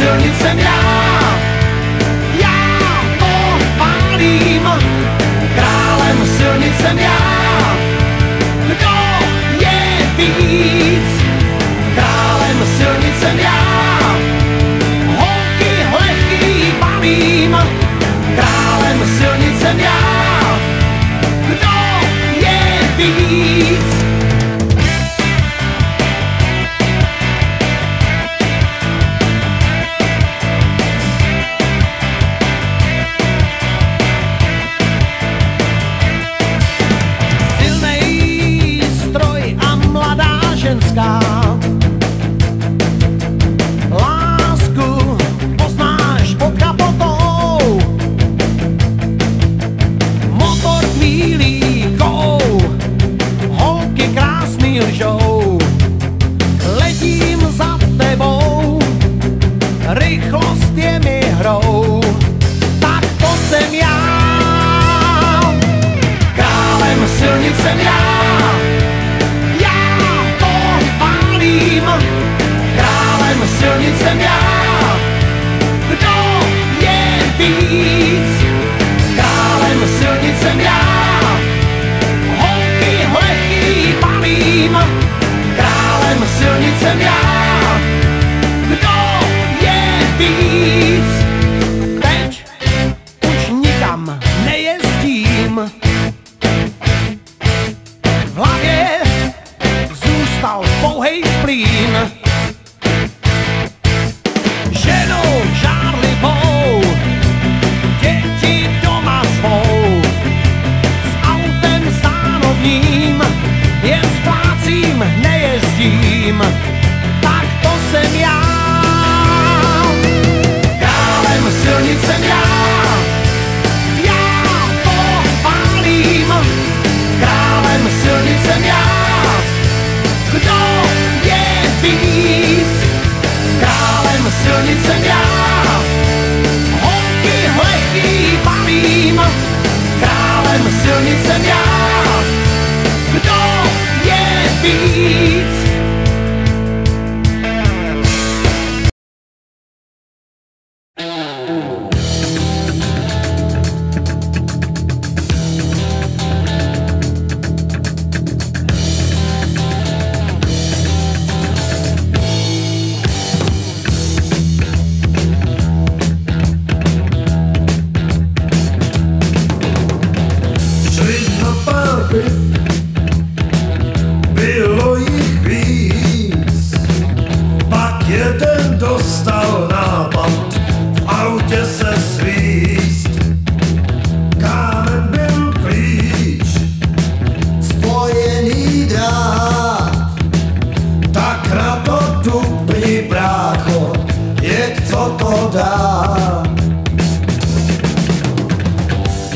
silnicem já to pálím, králem silnicem já. Kdo je víc? Králem silnicem já. Holky lehký balím, králem silnicem já. Kdo je víc? Lásku poznáš pod kapotou, motor mílí kou, holky krásný lžou. Letím za tebou, rychlost je mi hrou, tak to jsem já. Králem silnicem já. Králem silnicem já. Kdo je víc? Králem silnicem já. Holky lehký balím, králem silnicem já. Kdo je víc? Teď už nikam nejezdím, v hlavě zůstal pouhej splín. Ženou žárlivou děti doma svou, s autem zánovním jen splácím, nejezdím, tak to jsem já. Králem silnicem já to pálím, králem silnicem já. Kdo je víc? Králem silnicem já. Holky lehký balím, králem silnicem já. Kdo je víc? Bylo jich víc, pak jeden dostal nápad v autě se svíst. Kámen byl klíč, spojený drát, tak na to tupni brácho, jak co to dá.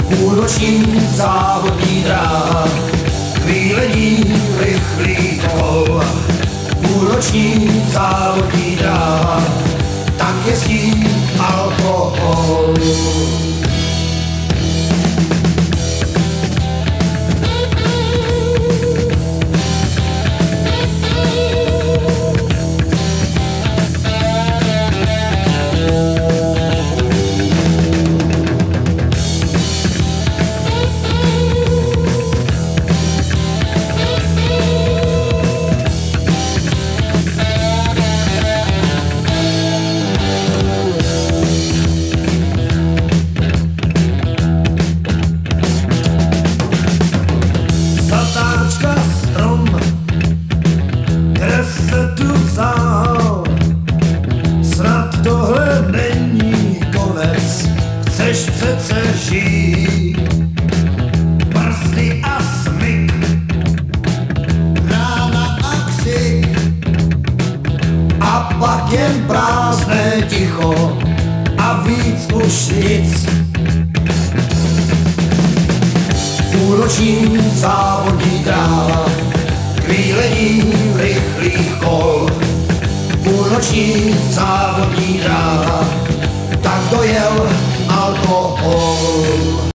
Půlnoční závodní drát, chvílení rychlý kol, půlnoční závodní drát, tak jezdí alkohol. Snad tohle není konec, chceš přece žít. Brzdy a smyk, rána a ksik, a pak jen prázdné ticho a víc už nic. Půlnoční závodní drát, chvílení rychlých kol, půlnoční závodní drát, tak dojel alkohol.